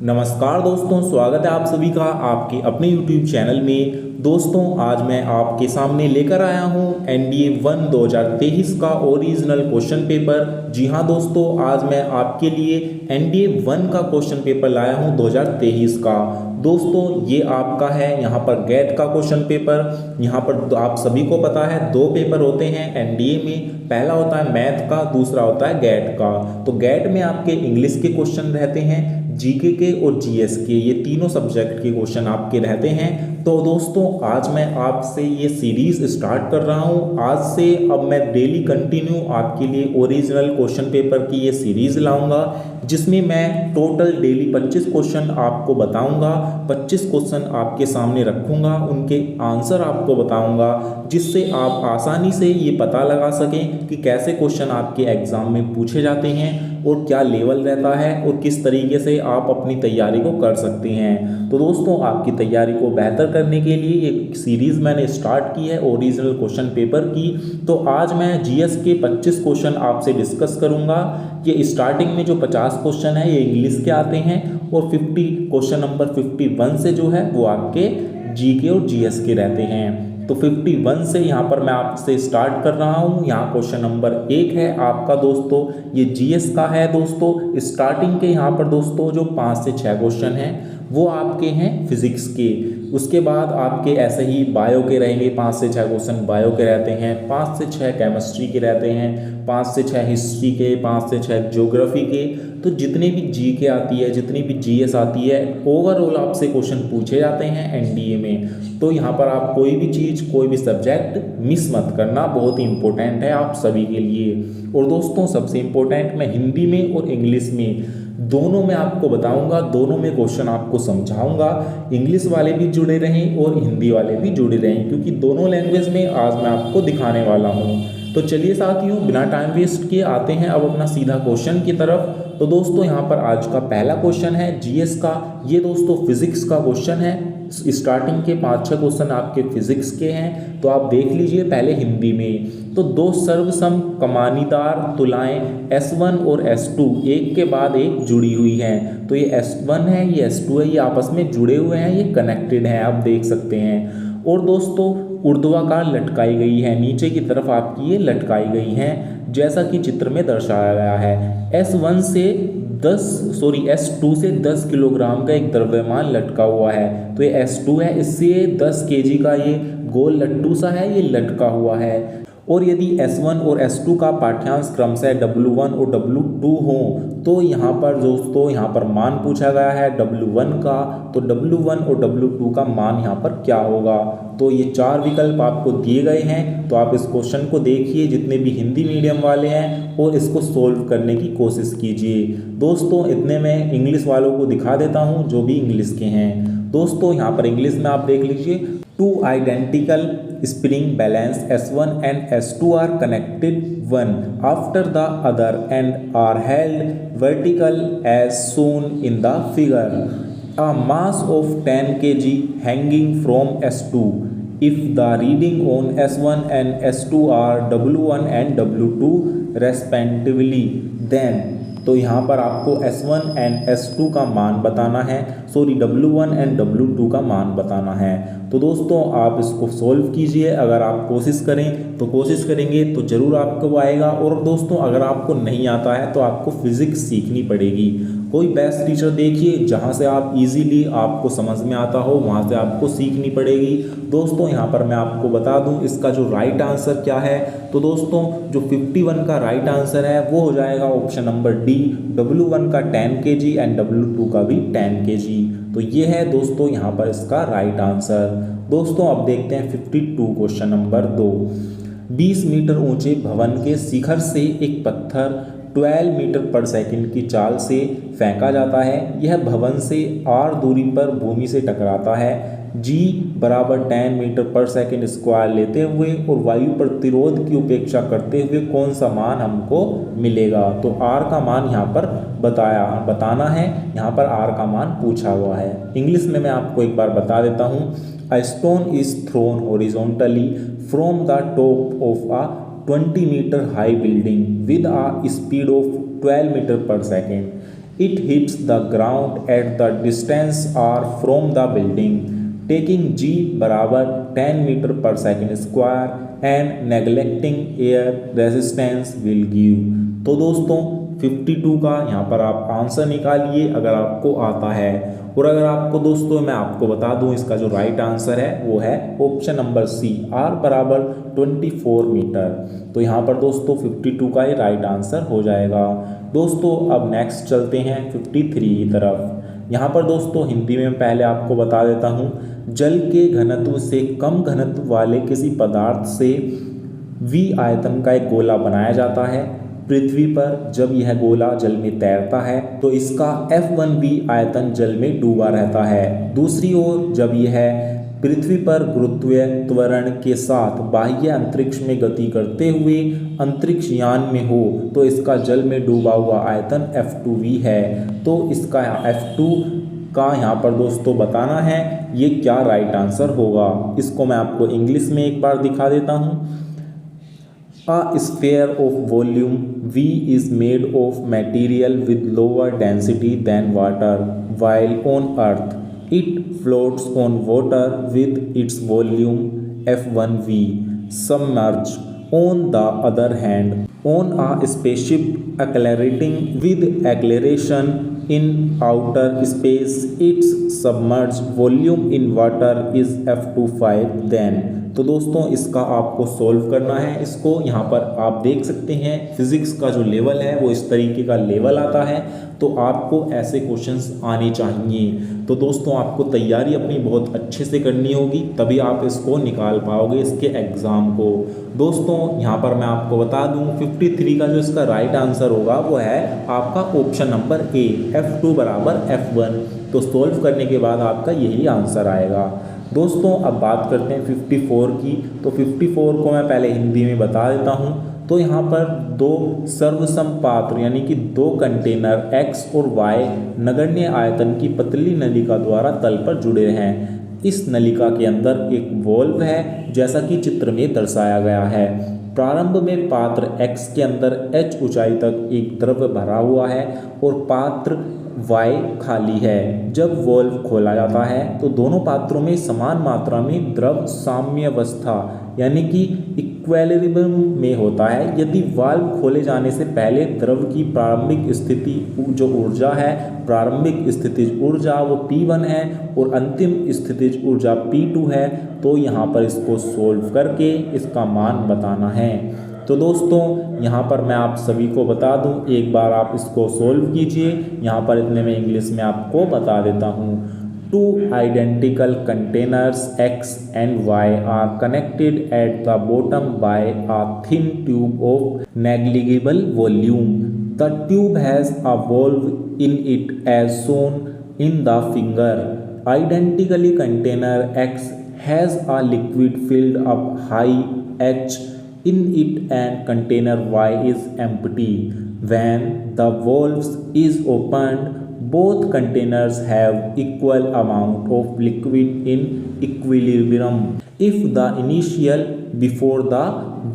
नमस्कार दोस्तों, स्वागत है आप सभी का आपके अपने YouTube चैनल में। दोस्तों, आज मैं आपके सामने लेकर आया हूं एनडीए 1 2023 का ओरिजिनल क्वेश्चन पेपर। जी हां दोस्तों, आज मैं आपके लिए एनडीए 1 का क्वेश्चन पेपर लाया हूं 2023 का। दोस्तों, ये आपका है यहाँ पर गेट का क्वेश्चन पेपर। यहाँ पर आप सभी को पता है दो पेपर होते हैं एनडीए में। पहला होता है मैथ का, दूसरा होता है गेट का। तो गेट में आपके इंग्लिश के क्वेश्चन रहते हैं, जीके के और जीएस के, ये तीनों सब्जेक्ट के क्वेश्चन आपके रहते हैं। तो दोस्तों, आज मैं आपसे ये सीरीज स्टार्ट कर रहा हूँ। आज से अब मैं डेली कंटिन्यू आपके लिए ओरिजिनल क्वेश्चन पेपर की ये सीरीज लाऊंगा, जिसमें मैं टोटल डेली 25 क्वेश्चन आपको बताऊंगा। 25 क्वेश्चन आपके सामने रखूंगा, उनके आंसर आपको बताऊंगा, जिससे आप आसानी से ये पता लगा सकें कि कैसे क्वेश्चन आपके एग्जाम में पूछे जाते हैं और क्या लेवल रहता है और किस तरीके से आप अपनी तैयारी को कर सकते हैं। तो दोस्तों, आपकी तैयारी को बेहतर करने के लिए एक सीरीज़ मैंने स्टार्ट की है ओरिजिनल क्वेश्चन पेपर की। तो आज मैं जीएस के 25 क्वेश्चन आपसे डिस्कस करूंगा। ये स्टार्टिंग में जो 50 क्वेश्चन है ये इंग्लिश के आते हैं और 50 क्वेश्चन नंबर 51 से जो है वो आपके जीके और जीएस के रहते हैं। तो 51 से यहाँ पर मैं आपसे स्टार्ट कर रहा हूँ। यहाँ क्वेश्चन नंबर 1 है आपका दोस्तों, ये जीएस का है दोस्तों। स्टार्टिंग के यहाँ पर दोस्तों जो 5 से 6 क्वेश्चन हैं वो आपके हैं फिजिक्स के। उसके बाद आपके ऐसे ही बायो के रहेंगे, 5 से 6 क्वेश्चन बायो के रहते हैं, 5 से 6 केमिस्ट्री के रहते हैं, 5 से 6 हिस्ट्री के, 5 से 6 ज्योग्राफी के। तो जितने भी जीके आती है, जितनी भी जीएस आती है, ओवरऑल आपसे क्वेश्चन पूछे जाते हैं एनडीए में। तो यहाँ पर आप कोई भी चीज़, कोई भी सब्जेक्ट मिस मत करना, बहुत ही इंपॉर्टेंट है आप सभी के लिए। और दोस्तों, सबसे इम्पोर्टेंट, मैं हिंदी में और इंग्लिश में दोनों में आपको बताऊंगा, दोनों में क्वेश्चन आपको समझाऊंगा। इंग्लिश वाले भी जुड़े रहें और हिंदी वाले भी जुड़े रहें, क्योंकि दोनों लैंग्वेज में आज मैं आपको दिखाने वाला हूँ। तो चलिए साथियों, बिना टाइम वेस्ट किए आते हैं अब अपना सीधा क्वेश्चन की तरफ। तो दोस्तों, यहाँ पर आज का पहला क्वेश्चन है जीएस का। ये दोस्तों फिजिक्स का क्वेश्चन है। स्टार्टिंग के 5-6 क्वेश्चन आपके फिजिक्स के हैं, तो आप देख लीजिए पहले हिंदी में। तो दो सर्वसम कमानीदार तुलाएं S1 और S2 एक के बाद एक जुड़ी हुई हैं। तो ये S1 है, ये S2 है, ये आपस में जुड़े हुए हैं, ये कनेक्टेड हैं, आप देख सकते हैं। और दोस्तों, ऊर्ध्वाकार लटकाई गई है, नीचे की तरफ आपकी ये लटकाई गई हैं, जैसा कि चित्र में दर्शाया गया है। S2 से 10 किलोग्राम का एक द्रव्यमान लटका हुआ है। तो ये S2 है, इससे 10 केजी का ये गोल लट्टू सा है, ये लटका हुआ है। और यदि S1 और S2 का पाठ्यांश क्रमशः W1 और W2 हो, तो यहाँ पर दोस्तों यहाँ पर मान पूछा गया है W1 का। तो W1 और W2 का मान यहाँ पर क्या होगा। तो ये 4 विकल्प आपको दिए गए हैं। तो आप इस क्वेश्चन को देखिए, जितने भी हिंदी मीडियम वाले हैं, और इसको सोल्व करने की कोशिश कीजिए। दोस्तों, इतने में इंग्लिश वालों को दिखा देता हूँ जो भी इंग्लिश के हैं। दोस्तों, यहाँ पर इंग्लिश में आप देख लीजिए, two identical spring balance S1 and S2 are connected one after the other and are held vertical as shown in the figure. A mass of 10 kg hanging from S2. If the reading on S1 and S2 are W1 and W2 respectively, then तो यहाँ पर आपको S1 and S2 का मान बताना है, W1 and W2 का मान बताना है। तो दोस्तों, आप इसको सोल्व कीजिए। अगर आप कोशिश करेंगे तो ज़रूर आपको आएगा। और दोस्तों, अगर आपको नहीं आता है तो आपको फिज़िक्स सीखनी पड़ेगी। कोई बेस्ट टीचर देखिए जहाँ से आप इजीली आपको समझ में आता हो, वहाँ से आपको सीखनी पड़ेगी। दोस्तों, यहाँ पर मैं आपको बता दूँ इसका जो राइट आंसर क्या है। तो दोस्तों, जो 51 का राइट आंसर है वो हो जाएगा ऑप्शन नंबर डी, W1 का 10 kg एंड W2 का भी 10 kg। तो ये है दोस्तों यहाँ पर इसका राइट आंसर। दोस्तों, अब देखते हैं 52 क्वेश्चन नंबर 2। 20 मीटर ऊंचे भवन के शिखर से एक पत्थर 12 मीटर पर सेकंड की चाल से फेंका जाता है। यह भवन से r दूरी पर भूमि से टकराता है। G बराबर 10 मीटर पर सेकंड स्क्वायर लेते हुए और वायु प्रतिरोध की उपेक्षा करते हुए कौन सा मान हमको मिलेगा। तो R का मान यहाँ पर बताना है। यहाँ पर R का मान पूछा हुआ है। इंग्लिश में मैं आपको एक बार बता देता हूँ। A stone is thrown horizontally from the top of a 20 meter high building with a speed of 12 meter per second. It hits the ground at the distance r from the building, taking g बराबर 10 metre per second square and neglecting air resistance will give. तो दोस्तों 52 का यहाँ पर आप answer निकालिए अगर आपको आता है। और अगर आपको दोस्तों मैं आपको बता दूं इसका जो राइट आंसर है वो है ऑप्शन नंबर सी, आर बराबर 24 मीटर। तो यहाँ पर दोस्तों 52 का ही राइट आंसर हो जाएगा। दोस्तों अब नेक्स्ट चलते हैं 53 की तरफ। यहाँ पर दोस्तों हिंदी में पहले आपको बता देता हूँ, जल के घनत्व से कम घनत्व वाले किसी पदार्थ से V आयतन का एक गोला बनाया जाता है। पृथ्वी पर जब यह गोला जल में तैरता है तो इसका F1V आयतन जल में डूबा रहता है। दूसरी ओर जब यह पृथ्वी पर गुरुत्वीय त्वरण के साथ बाह्य अंतरिक्ष में गति करते हुए अंतरिक्ष यान में हो तो इसका जल में डूबा हुआ आयतन F2V है। तो इसका F2 का यहाँ पर दोस्तों बताना है ये क्या राइट आंसर होगा। इसको मैं आपको इंग्लिश में एक बार दिखा देता हूँ। A sphere of volume V is made of material with lower density than water, while on Earth it floats on water with its volume F1V. Submerged, on the other hand, on a spaceship accelerating with acceleration in outer space, its submerged volume in water is F25 then। तो दोस्तों इसका आपको solve करना है। इसको यहाँ पर आप देख सकते हैं फिजिक्स का जो लेवल है वो इस तरीके का लेवल आता है, तो आपको ऐसे क्वेश्चंस आने चाहिए। तो दोस्तों आपको तैयारी अपनी बहुत अच्छे से करनी होगी तभी आप इसको निकाल पाओगे इसके एग्ज़ाम को। दोस्तों यहाँ पर मैं आपको बता दूँ 53 का जो इसका राइट आंसर होगा वो है आपका ऑप्शन नंबर ए, F2 बराबर F1। तो सॉल्व करने के बाद आपका यही आंसर आएगा। दोस्तों अब बात करते हैं 54 की। तो 54 को मैं पहले हिंदी में बता देता हूँ। तो यहाँ पर दो सर्वसम पात्र यानी कि दो कंटेनर X और Y नगण्य आयतन की पतली नलिका द्वारा तल पर जुड़े हैं। इस नलिका के अंदर एक वॉल्व है जैसा कि चित्र में दर्शाया गया है। प्रारंभ में पात्र X के अंदर h ऊंचाई तक एक द्रव भरा हुआ है और पात्र Y खाली है। जब वॉल्व खोला जाता है तो दोनों पात्रों में समान मात्रा में द्रव साम्यावस्था यानी कि इक्विलिब्रियम में होता है। यदि वाल्व खोले जाने से पहले द्रव की प्रारंभिक स्थिति जो ऊर्जा है, प्रारंभिक स्थितिज ऊर्जा वो P1 है और अंतिम स्थितिज ऊर्जा P2 है, तो यहाँ पर इसको सोल्व करके इसका मान बताना है। तो दोस्तों यहाँ पर मैं आप सभी को बता दूं, एक बार आप इसको सोल्व कीजिए। यहाँ पर इतने में इंग्लिश में आपको बता देता हूँ। Two identical containers X and Y are connected at the bottom by a thin tube of negligible volume. The tube has a valve in it as shown in the finger. Identically container X has a liquid filled up high H in it and container Y is empty. When the valve is opened, both containers have equal amount of liquid in equilibrium. If the initial before the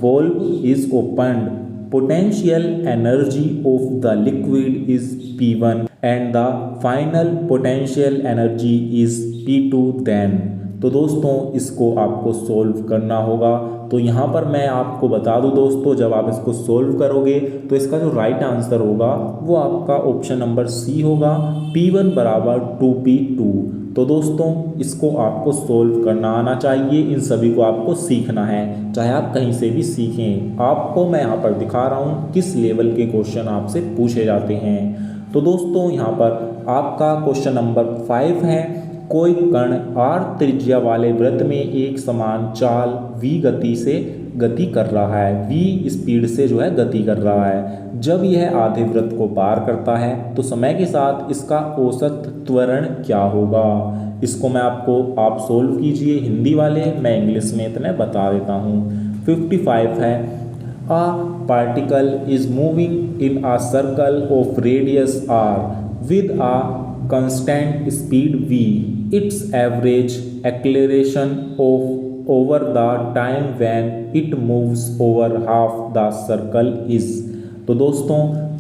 valve is opened, potential energy of the liquid is P1 and the final potential energy is P2 then। तो दोस्तों इसको आपको solve करना होगा। तो यहाँ पर मैं आपको बता दूँ दोस्तों, जब आप इसको सोल्व करोगे तो इसका जो राइट आंसर होगा वो आपका ऑप्शन नंबर सी होगा, P1 बराबर 2P2। तो दोस्तों इसको आपको सोल्व करना आना चाहिए। इन सभी को आपको सीखना है, चाहे आप कहीं से भी सीखें। आपको मैं यहाँ पर दिखा रहा हूँ किस लेवल के क्वेश्चन आपसे पूछे जाते हैं। तो दोस्तों यहाँ पर आपका क्वेश्चन नंबर 5 है। कोई कण r त्रिज्या वाले वृत्त में एक समान चाल v गति से गति कर रहा है, v स्पीड से जो है गति कर रहा है। जब यह आधे वृत्त को पार करता है तो समय के साथ इसका औसत त्वरण क्या होगा। इसको मैं आप सोल्व कीजिए हिंदी वाले, मैं इंग्लिश में इतने बता देता हूँ। 55 है। A particle is moving in a circle of radius r with a constant speed v. Its average acceleration over the time when it moves over half the circle is। तो दोस्तों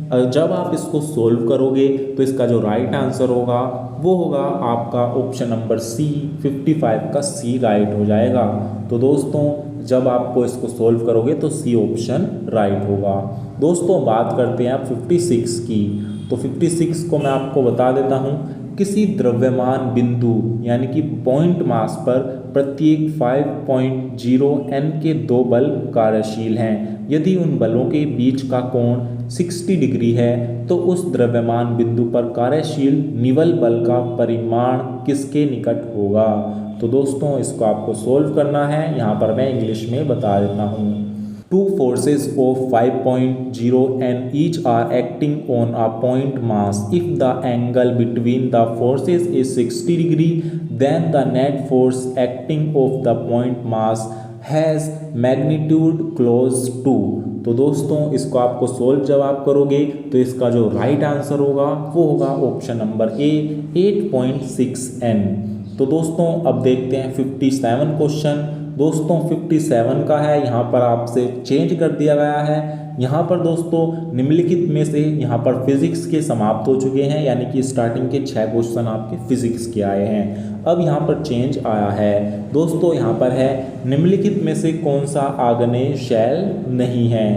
जब आप इसको सोल्व करोगे तो इसका जो राइट आंसर होगा वो होगा आपका ऑप्शन नंबर सी, 55 का सी राइट हो जाएगा। तो दोस्तों जब आपको इसको सोल्व करोगे तो सी ऑप्शन राइट होगा। दोस्तों बात करते हैं आप 56 की। तो 56 को मैं आपको बता देता हूँ, किसी द्रव्यमान बिंदु यानी कि पॉइंट मास पर प्रत्येक 5.0 n के दो बल कार्यशील हैं। यदि उन बलों के बीच का कोण 60 डिग्री है तो उस द्रव्यमान बिंदु पर कार्यशील निवल बल का परिमाण किसके निकट होगा। तो दोस्तों इसको आपको सोल्व करना है, यहाँ पर मैं इंग्लिश में बता देता हूँ। Two forces of 5.0 n each are acting on a point mass. If the angle between the forces is 60 degree, then the net force acting of the point mass has magnitude close to। तो दोस्तों इसको आपको solve जब आप करोगे तो इसका जो राइट आंसर होगा वो होगा ऑप्शन नंबर ए, 8.6 n। तो दोस्तों अब देखते हैं 57 क्वेश्चन। दोस्तों 57 का है, यहाँ पर आपसे चेंज कर दिया गया है। यहाँ पर दोस्तों निम्नलिखित में से यहाँ पर फिजिक्स के समाप्त हो चुके हैं, यानी कि स्टार्टिंग के 6 क्वेश्चन आपके फिजिक्स के आए हैं। अब यहाँ पर चेंज आया है दोस्तों, यहाँ पर है निम्नलिखित में से कौन सा आग्नेय शैल नहीं है।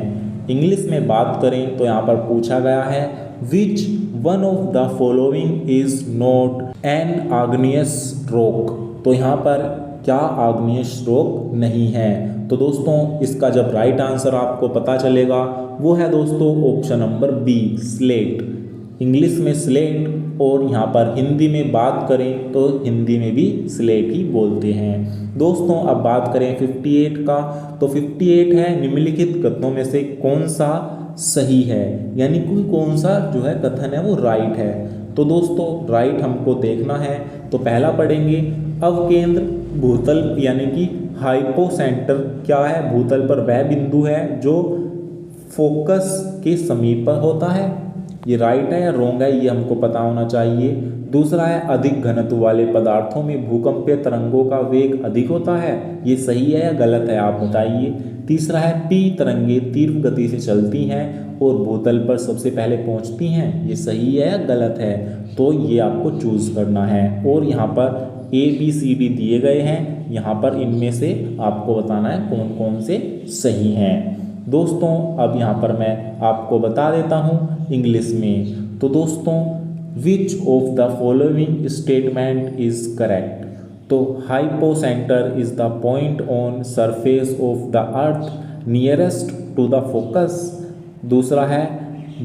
इंग्लिश में बात करें तो यहाँ पर पूछा गया है which one of the following is not an igneous rock. तो यहाँ पर क्या आग्नेय स्रोत नहीं है। तो दोस्तों इसका जब राइट आंसर आपको पता चलेगा वो है दोस्तों option number B, slate. English में स्लेट और यहाँ पर हिंदी में बात करें तो हिंदी में भी स्लेट ही बोलते हैं। दोस्तों अब बात करें 58 का। तो 58 है निम्नलिखित कथनों में से कौन सा सही है, यानी कि कौन सा जो है कथन है वो राइट है। तो दोस्तों राइट हमको देखना है, तो पहला पढ़ेंगे अवकेंद्र भूतल यानी कि हाइपोसेंटर क्या है, भूतल पर वह बिंदु है जो फोकस के समीप होता है। ये राइट है या रॉन्ग है ये हमको पता होना चाहिए। दूसरा है अधिक घनत्व वाले पदार्थों में भूकंपीय तरंगों का वेग अधिक होता है, ये सही है या गलत है आप बताइए। तीसरा है पी तरंगे तीव्र गति से चलती हैं और भूतल पर सबसे पहले पहुंचती हैं, ये सही है या गलत है। तो ये आपको चूज करना है और यहाँ पर ए बी सी डी दिए गए हैं, यहाँ पर इनमें से आपको बताना है कौन कौन से सही हैं। दोस्तों अब यहाँ पर मैं आपको बता देता हूँ इंग्लिश में। तो दोस्तों which of the following statement is correct. तो hypocentre is the point on surface of the earth nearest to the focus. दूसरा है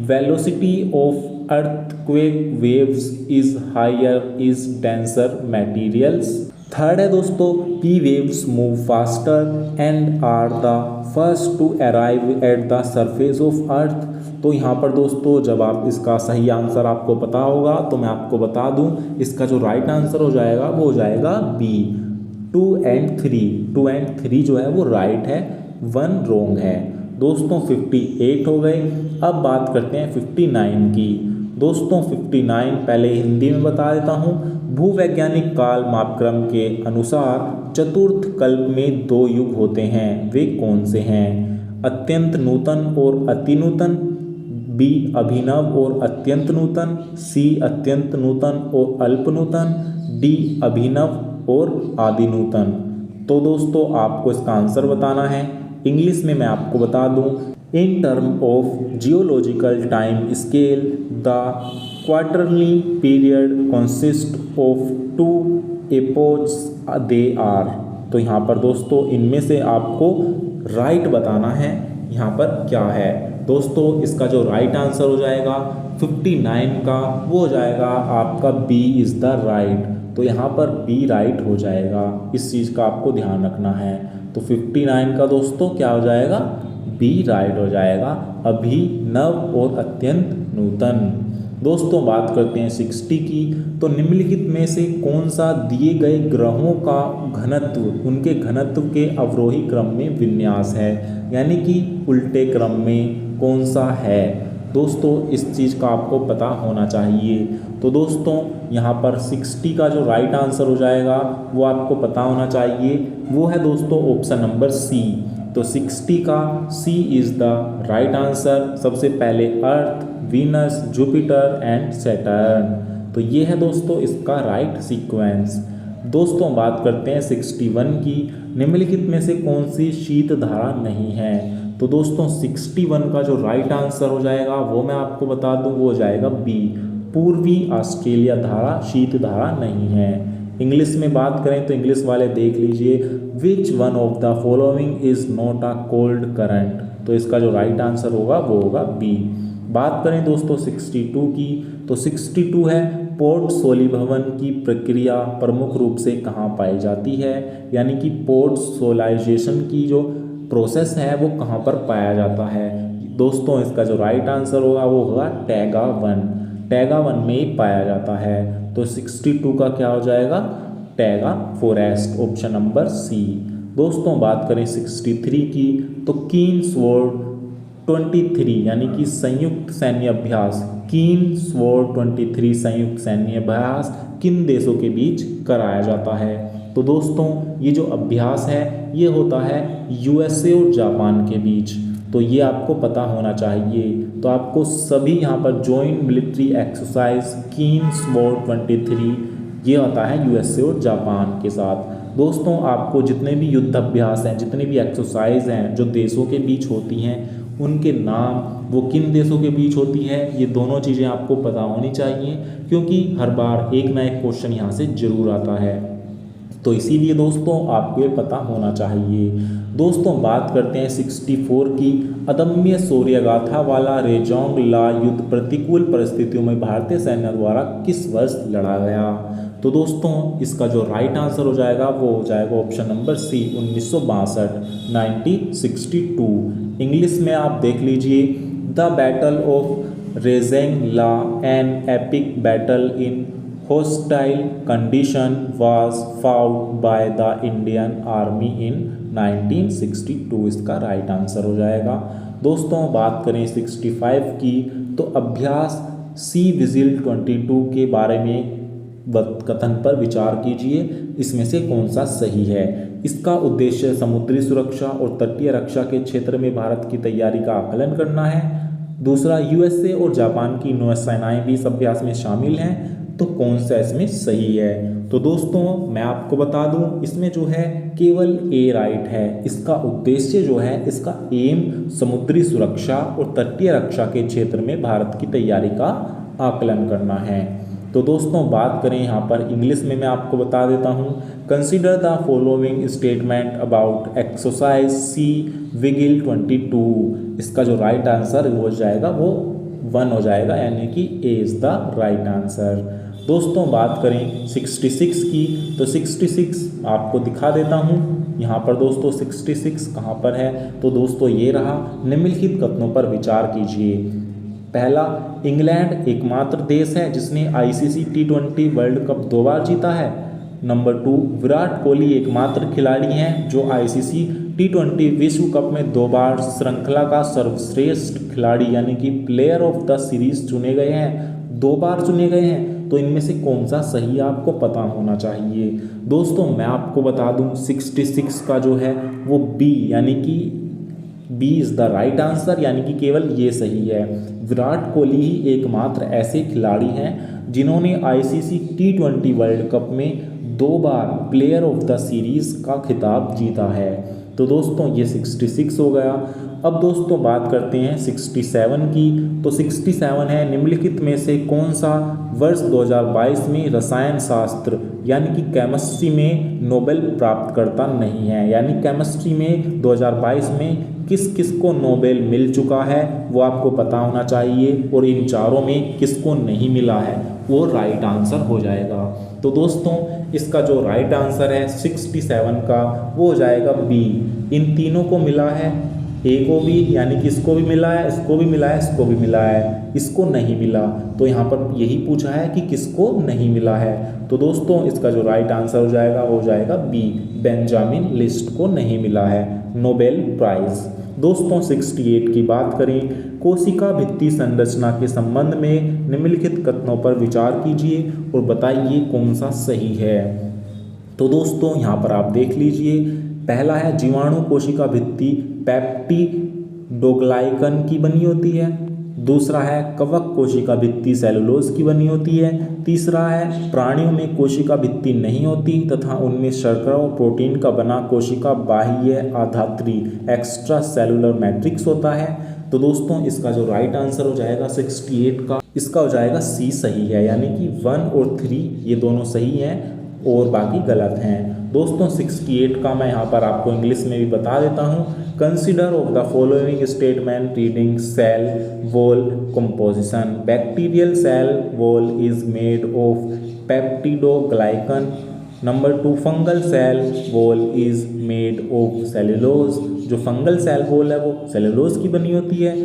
velocity of earthquake waves is higher is denser materials। Third है दोस्तों P waves move faster and are the first to arrive at the surface of earth। तो यहाँ पर दोस्तों जब आप इसका सही आंसर आपको पता होगा तो मैं आपको बता दूँ इसका जो राइट आंसर हो जाएगा वो हो जाएगा बी, 2 and 3। 2 and 3 जो है वो राइट है, 1 रॉन्ग है। दोस्तों 58 हो गए। अब बात करते हैं 59 की। दोस्तों 59 पहले हिंदी में बता देता हूँ। भूवैज्ञानिक काल मापक्रम के अनुसार चतुर्थ कल्प में 2 युग होते हैं, वे कौन से हैं। अत्यंत नूतन और अति नूतन, बी अभिनव और अत्यंत नूतन, सी अत्यंत नूतन और अल्प नूतन, डी अभिनव और आदि नूतन। तो दोस्तों आपको इसका आंसर बताना है। इंग्लिश में मैं आपको बता दूं in term of geological time scale the quarterly period consist of 2 epochs they are. तो यहाँ पर दोस्तों इनमें से आपको राइट बताना है यहाँ पर क्या है। दोस्तों इसका जो राइट आंसर हो जाएगा 59 का वो हो जाएगा आपका बी इज़ द राइट। तो यहाँ पर बी राइट हो जाएगा, इस चीज़ का आपको ध्यान रखना है। तो 59 का दोस्तों क्या हो जाएगा, बी राइट हो जाएगा, अभिनव और अत्यंत नूतन। दोस्तों बात करते हैं 60 की। तो निम्नलिखित में से कौन सा दिए गए ग्रहों का घनत्व उनके घनत्व के अवरोही क्रम में विन्यास है, यानी कि उल्टे क्रम में कौन सा है। दोस्तों इस चीज़ का आपको पता होना चाहिए। तो दोस्तों यहाँ पर 60 का जो राइट आंसर हो जाएगा वो आपको पता होना चाहिए, वो है दोस्तों ऑप्शन नंबर सी। तो 60 का सी इज़ द राइट आंसर। सबसे पहले अर्थ वीनस, जुपिटर एंड सैटर्न। तो ये है दोस्तों इसका राइट सीक्वेंस। दोस्तों बात करते हैं 61 की, निम्नलिखित में से कौन सी शीत धारा नहीं है। तो दोस्तों 61 का जो राइट आंसर हो जाएगा वो मैं आपको बता दूं, वो हो जाएगा बी, पूर्वी ऑस्ट्रेलिया धारा शीत धारा नहीं है। इंग्लिश में बात करें तो इंग्लिश वाले देख लीजिए, which one of the following is not a cold current. तो इसका जो राइट आंसर होगा वो होगा बी। बात करें दोस्तों 62 की, तो 62 है, पोर्ट सोलिभवन की प्रक्रिया प्रमुख रूप से कहाँ पाई जाती है, यानी कि पोर्ट सोलाइजेशन की जो प्रोसेस है वो कहाँ पर पाया जाता है। दोस्तों इसका जो राइट आंसर होगा वो होगा टैगा 1, टैगा 1 में ही पाया जाता है। तो 62 का क्या हो जाएगा, taiga forest, option number C. दोस्तों बात करें 63 की, तो कीन स्वॉर्ड 23 यानी कि संयुक्त सैन्य अभ्यास, कीन स्वॉर्ड 23 संयुक्त सैन्य अभ्यास किन देशों के बीच कराया जाता है। तो दोस्तों ये जो अभ्यास है ये होता है यूएसए और जापान के बीच, तो ये आपको पता होना चाहिए। तो आपको सभी यहाँ पर जॉइंट मिलिट्री एक्सरसाइज कीन स्वॉर्ड 23 ये होता है यूएसए और जापान के साथ। दोस्तों आपको जितने भी युद्ध अभ्यास हैं, जितने भी एक्सरसाइज हैं जो देशों के बीच होती हैं, उनके नाम वो किन देशों के बीच होती है, ये दोनों चीज़ें आपको पता होनी चाहिए, क्योंकि हर बार एक ना एक क्वेश्चन यहाँ से जरूर आता है। तो इसीलिए दोस्तों आपको ये पता होना चाहिए। दोस्तों बात करते हैं 64 की, अदम्य शौर्यगाथा वाला रेजोंग ला युद्ध प्रतिकूल परिस्थितियों में भारतीय सैन्य द्वारा किस वर्ष लड़ा गया। तो दोस्तों इसका जो राइट आंसर हो जाएगा वो हो जाएगा ऑप्शन नंबर सी, 1962, 1962। इंग्लिश में आप देख लीजिए, the battle of Rezang La an epic battle in hostile condition was fought by the Indian Army in 1962, इसका राइट आंसर हो जाएगा। दोस्तों बात करें 65 की, तो अभ्यास सी विजिल 22 के बारे में कथन पर विचार कीजिए, इसमें से कौन सा सही है। इसका उद्देश्य समुद्री सुरक्षा और तटीय रक्षा के क्षेत्र में भारत की तैयारी का आकलन करना है। दूसरा, यूएसए और जापान की नौसेनाएं भी इस अभ्यास में शामिल हैं, तो कौन सा इसमें सही है। तो दोस्तों मैं आपको बता दूं, इसमें जो है केवल ए राइट है। इसका उद्देश्य जो है, इसका एम समुद्री सुरक्षा और तटीय रक्षा के क्षेत्र में भारत की तैयारी का आकलन करना है। तो दोस्तों बात करें यहाँ पर इंग्लिश में, मैं आपको बता देता हूँ, consider the following statement about exercise Sea Vigil 22। इसका जो राइट आंसर हो जाएगा वो 1 हो जाएगा, यानी कि A is the right answer. दोस्तों बात करें 66 की, तो 66 आपको दिखा देता हूँ यहाँ पर। दोस्तों 66 कहाँ पर है, तो दोस्तों ये रहा, निम्नलिखित कथनों पर विचार कीजिए। पहला, इंग्लैंड एकमात्र देश है जिसने आईसीसी T20 वर्ल्ड कप 2 बार जीता है। नंबर 2, विराट कोहली एकमात्र खिलाड़ी हैं जो आईसीसी T20 विश्व कप में 2 बार श्रृंखला का सर्वश्रेष्ठ खिलाड़ी यानी कि प्लेयर ऑफ द सीरीज चुने गए हैं, 2 बार चुने गए हैं। तो इनमें से कौन सा सही आपको पता होना चाहिए। दोस्तों मैं आपको बता दूं 66 का जो है वो बी, यानी कि B is the right answer, यानी कि केवल ये सही है। विराट कोहली ही एकमात्र ऐसे खिलाड़ी हैं जिन्होंने आईसीसी T20 वर्ल्ड कप में 2 बार प्लेयर ऑफ द सीरीज़ का खिताब जीता है। तो दोस्तों ये 66 हो गया। अब दोस्तों बात करते हैं 67 की, तो 67 है, निम्नलिखित में से कौन सा वर्ष 2022 में रसायन शास्त्र यानी कि केमिस्ट्री में नोबेल प्राप्तकर्ता नहीं है। यानी केमिस्ट्री में 2022 में किस किस को नोबेल मिल चुका है वो आपको पता होना चाहिए, और इन चारों में किसको नहीं मिला है वो राइट आंसर हो जाएगा। तो दोस्तों इसका जो राइट आंसर है 67 का वो हो जाएगा बी। इन तीनों को मिला है, ए को भी, यानी कि इसको भी मिला है, इसको भी मिला है, इसको भी मिला है, इसको नहीं मिला। तो यहाँ पर यही पूछा है कि किसको नहीं मिला है। तो दोस्तों इसका जो राइट आंसर हो जाएगा वो हो जाएगा बी, बेंजामिन लिस्ट को नहीं मिला है नोबेल प्राइज। दोस्तों 68 की बात करें, कोशिका भित्ति संरचना के संबंध में निम्नलिखित कथनों पर विचार कीजिए और बताइए कौन सा सही है। तो दोस्तों यहाँ पर आप देख लीजिए, पहला है जीवाणु कोशिका भित्ति पेप्टिडोग्लाइकन की बनी होती है। दूसरा है कवक कोशिका भित्ति सेलुलोज की बनी होती है। तीसरा है प्राणियों में कोशिका भित्ति नहीं होती तथा उनमें शर्करा और प्रोटीन का बना कोशिका बाह्य आधात्री एक्स्ट्रा सेलुलर मैट्रिक्स होता है। तो दोस्तों इसका जो राइट आंसर हो जाएगा 68 का, इसका हो जाएगा सी सही है, यानी कि 1 और 3 ये दोनों सही हैं और बाकी गलत हैं। दोस्तों 68 का मैं यहाँ पर आपको इंग्लिश में भी बता देता हूँ। Consider of the following statement regarding cell wall composition. Bacterial cell wall is made of peptidoglycan. Number 2, fungal cell wall is made of cellulose. जो फंगल सेल वॉल है वो सेलुलोज की बनी होती है।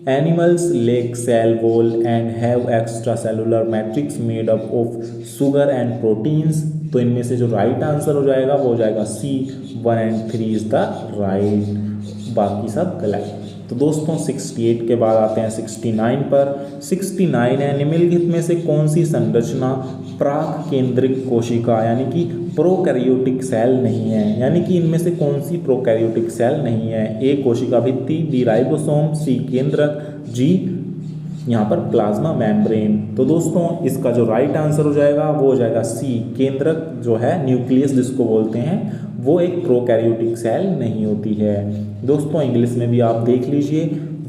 Animals lack cell wall and have extracellular matrix made up of sugar and proteins. तो इनमें से जो राइट आंसर हो जाएगा वो हो जाएगा सी, 1 and 3 इज द राइट, बाकी सब गलत। तो दोस्तों 68 के बाद आते हैं 69 पर। 69 है निम्नलिखित में से कौन सी संरचना प्राक केंद्रिक कोशिका यानी कि प्रोकैरियोटिक सेल नहीं है, यानी कि इनमें से कौन सी प्रोकैरियोटिक सेल नहीं है। ए कोशिका भित्ति, बी राइबोसोम, सी केंद्रक, जी यहाँ पर प्लाज्मा मेम्ब्रेन। तो दोस्तों इसका जो राइट आंसर हो जाएगा वो हो जाएगा सी, केंद्रक जो है न्यूक्लियस जिसको बोलते हैं वो एक प्रोकैरियोटिक सेल नहीं होती है। दोस्तों इंग्लिश में भी आप देख लीजिए,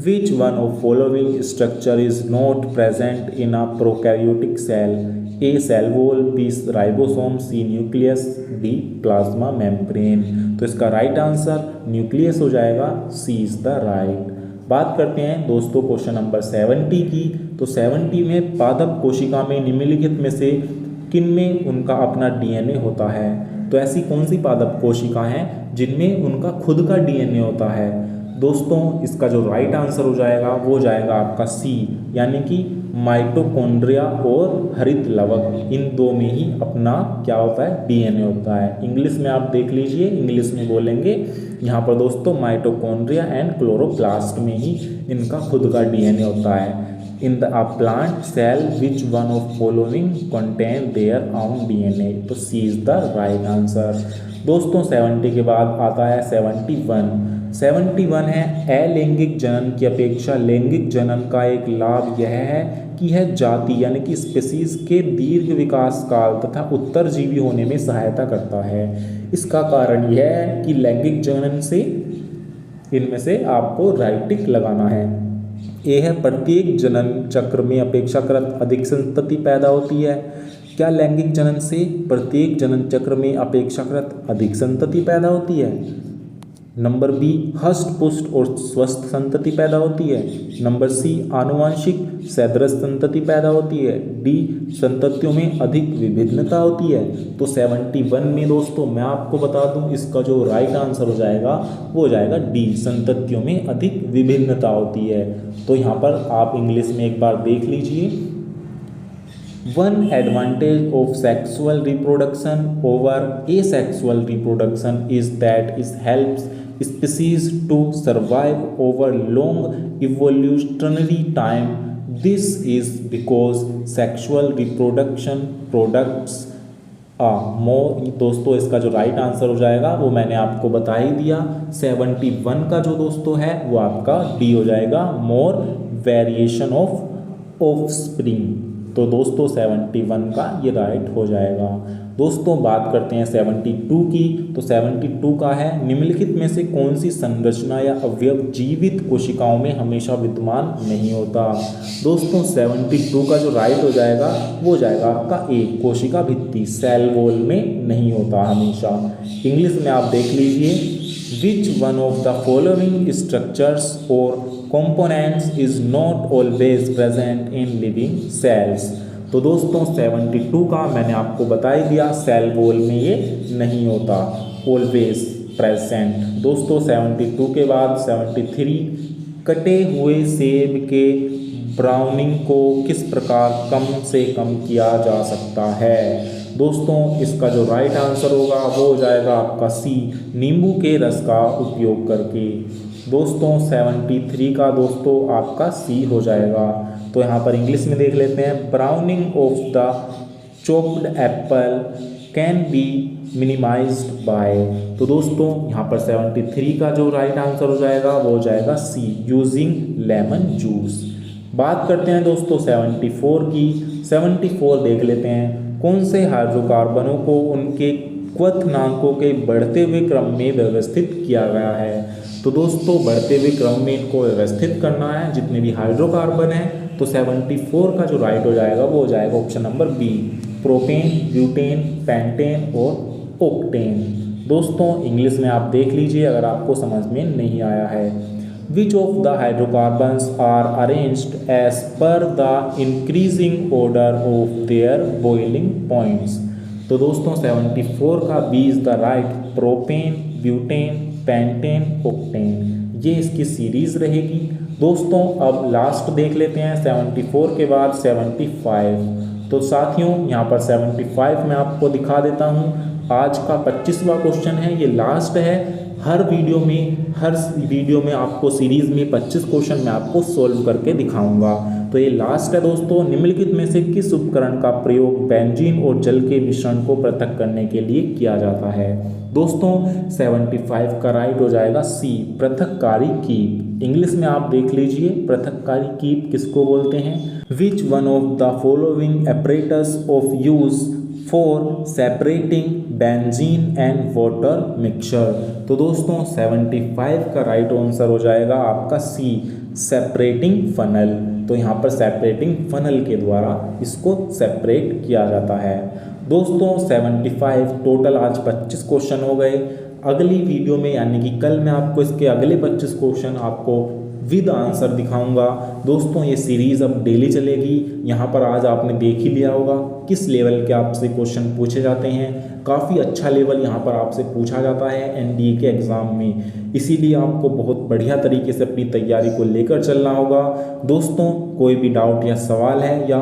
which one of following structure is not present in a prokaryotic cell. A cell wall, B ribosome, C nucleus, D plasma membrane. तो इसका राइट आंसर न्यूक्लियस हो जाएगा, सी इज द राइट। बात करते हैं दोस्तों क्वेश्चन नंबर 70 की। तो 70 में पादप कोशिका में निम्नलिखित में से किन में उनका अपना डीएनए होता है। तो ऐसी कौन सी पादप कोशिका हैं जिनमें उनका खुद का डीएनए होता है। दोस्तों इसका जो राइट आंसर हो जाएगा वो हो जाएगा आपका सी, यानी कि माइटोकॉन्ड्रिया और हरित लवक, इन दो में ही अपना क्या होता है, डीएनए होता है। इंग्लिश में आप देख लीजिए, इंग्लिश में बोलेंगे यहाँ पर दोस्तों माइटोकॉन्ड्रिया एंड क्लोरोप्लास्ट में ही इनका खुद का डीएनए होता है। In the plant cell which one of following contain their own DNA. तो C is the right answer. दोस्तों 70 के बाद आता है 71 है अलैंगिक जनन की अपेक्षा लैंगिक जनन का एक लाभ यह है कि यह जाति यानी कि स्पीसीज के दीर्घ विकास काल तथा उत्तरजीवी होने में सहायता करता है। इसका कारण यह है कि लैंगिक जनन से इनमें से आपको राइट टिक लगाना है। ए है प्रत्येक जनन चक्र में अपेक्षाकृत अधिक संतति पैदा होती है। क्या लैंगिक जनन से प्रत्येक जनन चक्र में अपेक्षाकृत अधिक संतति पैदा होती है। नंबर बी, हष्ट पुष्ट और स्वस्थ संतति पैदा होती है। नंबर सी, आनुवांशिक सदृश संतति पैदा होती है। डी, संततियों में अधिक विभिन्नता होती है। तो 71 में दोस्तों मैं आपको बता दूं इसका जो राइट आंसर हो जाएगा वो हो जाएगा डी, संततियों में अधिक विभिन्नता होती है। तो यहाँ पर आप इंग्लिश में एक बार देख लीजिए, One advantage of sexual reproduction over asexual reproduction is that it helps species to survive over long evolutionary time. This is because sexual reproduction products more। दोस्तों इसका जो राइट आंसर हो जाएगा वो मैंने आपको बता ही दिया। 71 का जो दोस्तों है वो आपका डी हो जाएगा, मोर वेरिएशन ऑफ ऑफस्प्रिंग। तो दोस्तों 71 का ये राइट हो जाएगा। दोस्तों बात करते हैं 72 की। तो 72 का है निम्नलिखित में से कौन सी संरचना या अवयव जीवित कोशिकाओं में हमेशा विद्यमान नहीं होता। दोस्तों 72 का जो राइट हो जाएगा वो हो जाएगा आपका ए, कोशिका भित्ति, सेल वॉल में नहीं होता हमेशा। इंग्लिश में आप देख लीजिए, which one of the following structures और components is not always present in living cells। तो दोस्तों 72 का मैंने आपको बता ही दिया, सेल वॉल में ये नहीं होता, ऑलवेज प्रेजेंट। दोस्तों 72 के बाद 73, कटे हुए सेब के ब्राउनिंग को किस प्रकार कम से कम किया जा सकता है। दोस्तों इसका जो राइट आंसर होगा वो हो जाएगा आपका सी, नींबू के रस का उपयोग करके। दोस्तों 73 का दोस्तों आपका सी हो जाएगा। तो यहाँ पर इंग्लिश में देख लेते हैं, browning of the chopped apple can be minimized by. तो दोस्तों यहाँ पर 73 का जो राइट आंसर हो जाएगा वो हो जाएगा सी, यूजिंग लेमन जूस। बात करते हैं दोस्तों 74 की। 74 देख लेते हैं, कौन से हाइड्रोकार्बनों को उनके क्वथनांकों के बढ़ते हुए क्रम में व्यवस्थित किया गया है। तो दोस्तों बढ़ते हुए क्रम में इनको व्यवस्थित करना है, जितने भी हाइड्रोकार्बन हैं। तो 74 का जो राइट हो जाएगा वो हो जाएगा option number B, propane, butane, pentane और ओक्टेन। दोस्तों इंग्लिश में आप देख लीजिए अगर आपको समझ में नहीं आया है। Which of the hydrocarbons are arranged as per the increasing order of their boiling points. तो दोस्तों 74 का B is the right, propane, butane, pentane, octane, ये इसकी सीरीज रहेगी। दोस्तों अब लास्ट देख लेते हैं 74 के बाद 75। तो साथियों यहाँ पर 75 मैं आपको दिखा देता हूँ। आज का 25वां क्वेश्चन है, ये लास्ट है। हर वीडियो में आपको सीरीज में 25 क्वेश्चन मैं आपको सोल्व करके दिखाऊंगा। तो ये लास्ट है दोस्तों। निम्नलिखित में से किस उपकरण का प्रयोग बेंजीन और जल के मिश्रण को पृथक करने के लिए किया जाता है? दोस्तों 75 का राइट हो जाएगा सी, पृथककारी कीप। इंग्लिश में आप देख लीजिए पृथककारी कीप किसको बोलते हैं। विच one of the following apparatus of use for separating benzene and water mixture. तो दोस्तों 75 का राइट आंसर हो जाएगा आपका सी, सेपरेटिंग फनल। तो यहाँ पर सेपरेटिंग फनल के द्वारा इसको सेपरेट किया जाता है। दोस्तों 75 टोटल आज 25 क्वेश्चन हो गए। अगली वीडियो में यानी कि कल मैं आपको इसके अगले 25 क्वेश्चन आपको विद आंसर दिखाऊंगा। दोस्तों ये सीरीज़ अब डेली चलेगी। यहाँ पर आज आपने देख ही लिया होगा किस लेवल के आपसे क्वेश्चन पूछे जाते हैं। काफ़ी अच्छा लेवल यहाँ पर आपसे पूछा जाता है एनडीए के एग्ज़ाम में, इसीलिए आपको बहुत बढ़िया तरीके से अपनी तैयारी को लेकर चलना होगा। दोस्तों कोई भी डाउट या सवाल है या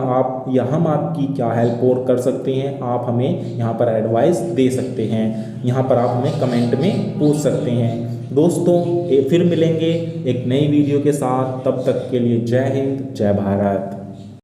हम आपकी क्या हेल्प और कर सकते हैं, आप हमें यहाँ पर एडवाइस दे सकते हैं। यहाँ पर आप हमें कमेंट में पूछ सकते हैं। दोस्तों फिर मिलेंगे एक नई वीडियो के साथ, तब तक के लिए जय हिंद, जय भारत।